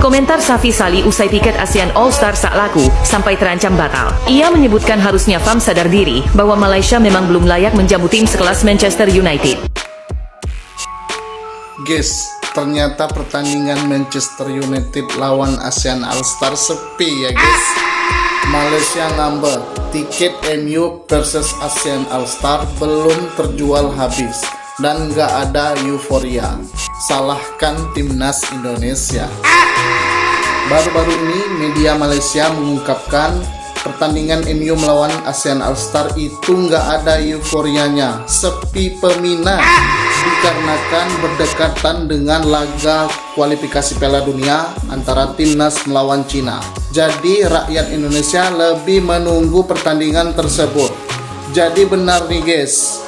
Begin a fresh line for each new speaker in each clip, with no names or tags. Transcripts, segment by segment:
Komentar Safi Sali usai tiket ASEAN All-Star tak laku sampai terancam batal. Ia menyebutkan harusnya FAM sadar diri bahwa Malaysia memang belum layak menjamu tim sekelas Manchester United.
Guys, ternyata pertandingan Manchester United lawan ASEAN All-Star sepi ya guys. Malaysia ngambek, tiket MU versus ASEAN All-Star belum terjual habis dan nggak ada euforia. Salahkan timnas Indonesia. Baru-baru ini media Malaysia mengungkapkan pertandingan MU melawan ASEAN All-Star itu nggak ada euforianya, sepi peminat dikarenakan berdekatan dengan laga kualifikasi Piala Dunia antara timnas melawan Cina. Jadi rakyat Indonesia lebih menunggu pertandingan tersebut. Jadi benar nih guys,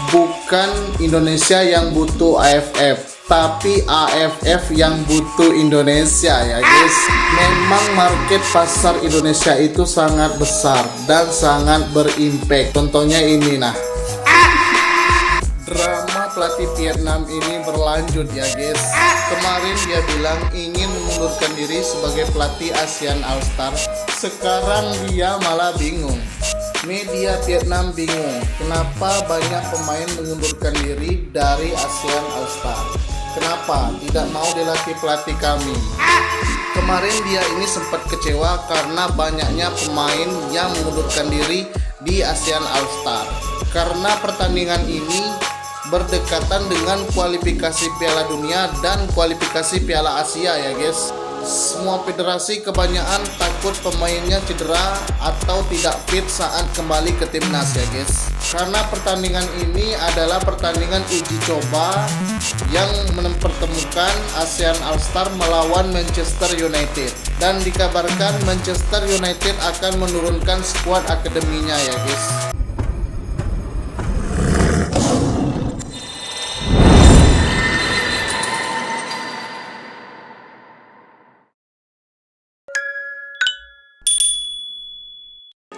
bukan Indonesia yang butuh AFF, tapi AFF yang butuh Indonesia ya guys. Memang market pasar Indonesia itu sangat besar dan sangat berimpact. Contohnya ini nah, drama pelatih Vietnam ini berlanjut ya guys. Kemarin dia bilang ingin mengundurkan diri sebagai pelatih ASEAN All-Star. Sekarang dia malah bingung. Media Vietnam bingung kenapa banyak pemain mengundurkan diri dari ASEAN All-Star. Kenapa tidak mau dilatih pelatih kami? Kemarin dia ini sempat kecewa karena banyaknya pemain yang mengundurkan diri di ASEAN All-Star. Karena pertandingan ini berdekatan dengan kualifikasi Piala Dunia dan kualifikasi Piala Asia ya guys. Semua federasi kebanyakan takut pemainnya cedera atau tidak fit saat kembali ke timnas ya guys. Karena pertandingan ini adalah pertandingan uji coba yang mempertemukan ASEAN All-Star melawan Manchester United. Dan dikabarkan Manchester United akan menurunkan skuad akademinya ya guys.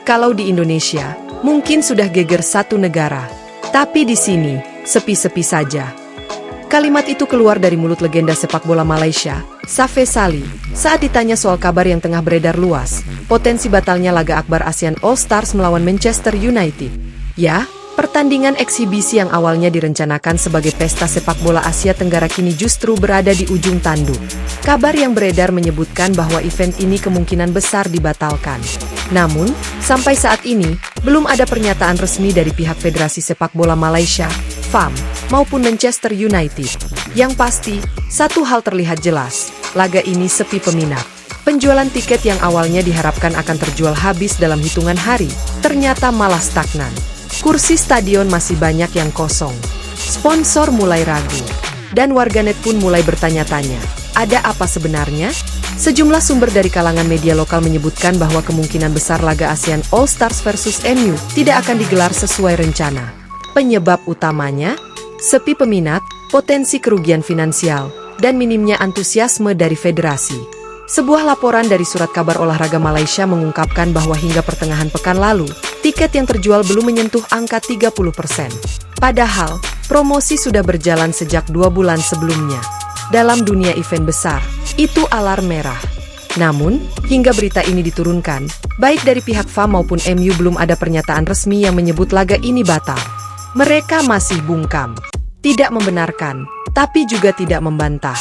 Kalau di Indonesia, mungkin sudah geger satu negara. Tapi di sini, sepi-sepi saja. Kalimat itu keluar dari mulut legenda sepak bola Malaysia, Safi Sali, saat ditanya soal kabar yang tengah beredar luas, potensi batalnya laga akbar ASEAN All-Stars melawan Manchester United. Ya, pertandingan eksibisi yang awalnya direncanakan sebagai pesta sepak bola Asia Tenggara kini justru berada di ujung tanduk. Kabar yang beredar menyebutkan bahwa event ini kemungkinan besar dibatalkan. Namun, sampai saat ini, belum ada pernyataan resmi dari pihak Federasi Sepak Bola Malaysia, FAM, maupun Manchester United. Yang pasti, satu hal terlihat jelas, laga ini sepi peminat. Penjualan tiket yang awalnya diharapkan akan terjual habis dalam hitungan hari, ternyata malah stagnan. Kursi stadion masih banyak yang kosong. Sponsor mulai ragu. Dan warganet pun mulai bertanya-tanya, ada apa sebenarnya? Sejumlah sumber dari kalangan media lokal menyebutkan bahwa kemungkinan besar laga ASEAN All-Stars versus MU tidak akan digelar sesuai rencana. Penyebab utamanya, sepi peminat, potensi kerugian finansial, dan minimnya antusiasme dari federasi. Sebuah laporan dari Surat Kabar Olahraga Malaysia mengungkapkan bahwa hingga pertengahan pekan lalu, tiket yang terjual belum menyentuh angka 30%. Padahal, promosi sudah berjalan sejak 2 bulan sebelumnya. Dalam dunia event besar, itu alarm merah. Namun, hingga berita ini diturunkan, baik dari pihak FAM maupun MU belum ada pernyataan resmi yang menyebut laga ini batal. Mereka masih bungkam, tidak membenarkan, tapi juga tidak membantah.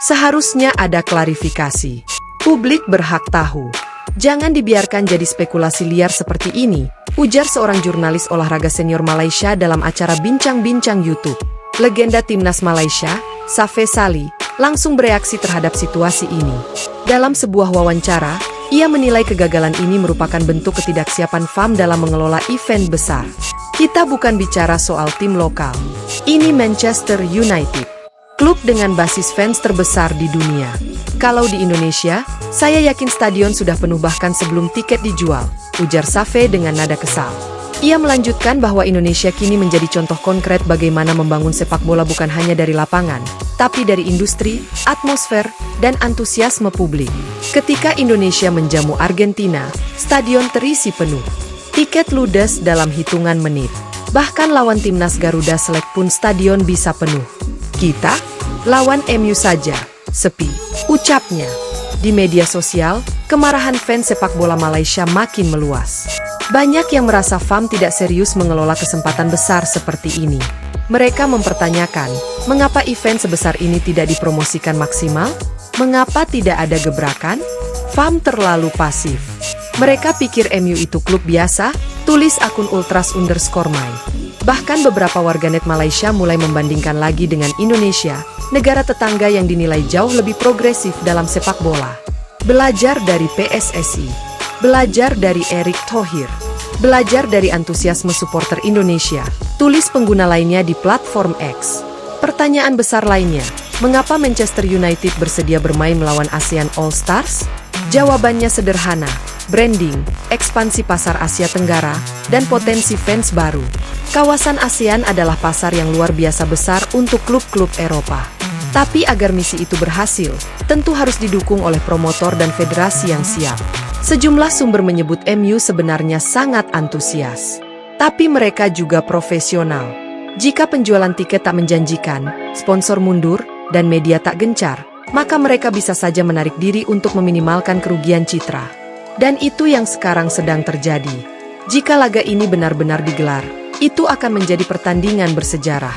Seharusnya ada klarifikasi. Publik berhak tahu. Jangan dibiarkan jadi spekulasi liar seperti ini, ujar seorang jurnalis olahraga senior Malaysia dalam acara bincang-bincang YouTube. Legenda timnas Malaysia, Safi Sali, langsung bereaksi terhadap situasi ini. Dalam sebuah wawancara, ia menilai kegagalan ini merupakan bentuk ketidaksiapan FAM dalam mengelola event besar. Kita bukan bicara soal tim lokal. Ini Manchester United, klub dengan basis fans terbesar di dunia. Kalau di Indonesia, saya yakin stadion sudah penuh bahkan sebelum tiket dijual, ujar Safi dengan nada kesal. Ia melanjutkan bahwa Indonesia kini menjadi contoh konkret bagaimana membangun sepak bola bukan hanya dari lapangan, tapi dari industri, atmosfer, dan antusiasme publik. Ketika Indonesia menjamu Argentina, stadion terisi penuh. Tiket ludes dalam hitungan menit. Bahkan lawan timnas Garuda Select pun stadion bisa penuh. Kita, lawan MU saja, sepi, ucapnya. Di media sosial, kemarahan fans sepak bola Malaysia makin meluas. Banyak yang merasa FAM tidak serius mengelola kesempatan besar seperti ini. Mereka mempertanyakan, mengapa event sebesar ini tidak dipromosikan maksimal? Mengapa tidak ada gebrakan? FAM terlalu pasif. Mereka pikir MU itu klub biasa, tulis akun Ultras_My. Bahkan beberapa warganet Malaysia mulai membandingkan lagi dengan Indonesia, negara tetangga yang dinilai jauh lebih progresif dalam sepak bola. Belajar dari PSSI, belajar dari Erick Thohir, belajar dari antusiasme supporter Indonesia, tulis pengguna lainnya di platform X. Pertanyaan besar lainnya, mengapa Manchester United bersedia bermain melawan ASEAN All Stars? Jawabannya sederhana, branding, ekspansi pasar Asia Tenggara, dan potensi fans baru. Kawasan ASEAN adalah pasar yang luar biasa besar untuk klub-klub Eropa. Tapi agar misi itu berhasil, tentu harus didukung oleh promotor dan federasi yang siap. Sejumlah sumber menyebut MU sebenarnya sangat antusias. Tapi mereka juga profesional. Jika penjualan tiket tak menjanjikan, sponsor mundur, dan media tak gencar, maka mereka bisa saja menarik diri untuk meminimalkan kerugian citra. Dan itu yang sekarang sedang terjadi. Jika laga ini benar-benar digelar, itu akan menjadi pertandingan bersejarah.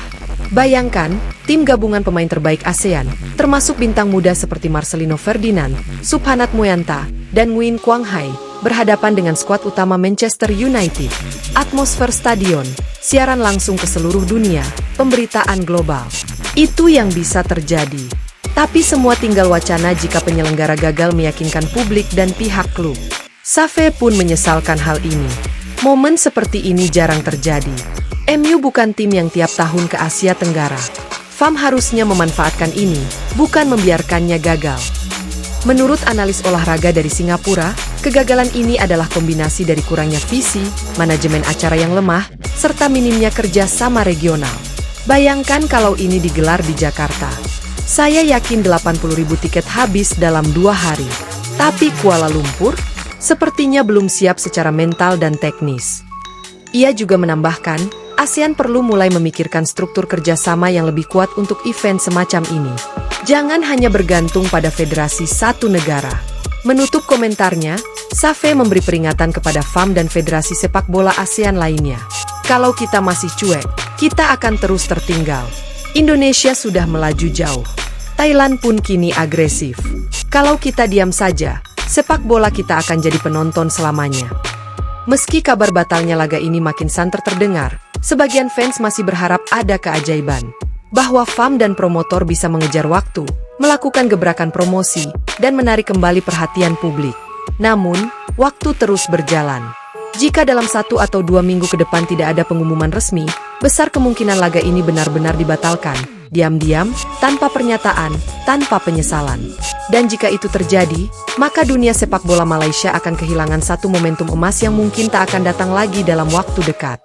Bayangkan, tim gabungan pemain terbaik ASEAN, termasuk bintang muda seperti Marcelino Ferdinand, Subhanat Moyanta, dan Nguyen Quang Hai, berhadapan dengan skuad utama Manchester United. Atmosfer stadion, siaran langsung ke seluruh dunia, pemberitaan global. Itu yang bisa terjadi. Tapi semua tinggal wacana jika penyelenggara gagal meyakinkan publik dan pihak klub. Xavi pun menyesalkan hal ini. Momen seperti ini jarang terjadi. MU bukan tim yang tiap tahun ke Asia Tenggara. FAM harusnya memanfaatkan ini, bukan membiarkannya gagal. Menurut analis olahraga dari Singapura, kegagalan ini adalah kombinasi dari kurangnya visi, manajemen acara yang lemah, serta minimnya kerja sama regional. Bayangkan kalau ini digelar di Jakarta. Saya yakin 80.000 tiket habis dalam 2 hari. Tapi Kuala Lumpur sepertinya belum siap secara mental dan teknis. Ia juga menambahkan, ASEAN perlu mulai memikirkan struktur kerjasama yang lebih kuat untuk event semacam ini. Jangan hanya bergantung pada federasi satu negara. Menutup komentarnya, Xavi memberi peringatan kepada FAM dan federasi sepak bola ASEAN lainnya. Kalau kita masih cuek, kita akan terus tertinggal. Indonesia sudah melaju jauh. Thailand pun kini agresif. Kalau kita diam saja, sepak bola kita akan jadi penonton selamanya. Meski kabar batalnya laga ini makin santer terdengar, sebagian fans masih berharap ada keajaiban. Bahwa FAM dan promotor bisa mengejar waktu, melakukan gebrakan promosi, dan menarik kembali perhatian publik. Namun, waktu terus berjalan. Jika dalam 1 atau 2 minggu ke depan tidak ada pengumuman resmi, besar kemungkinan laga ini benar-benar dibatalkan, diam-diam, tanpa pernyataan, tanpa penyesalan. Dan jika itu terjadi, maka dunia sepak bola Malaysia akan kehilangan satu momentum emas yang mungkin tak akan datang lagi dalam waktu dekat.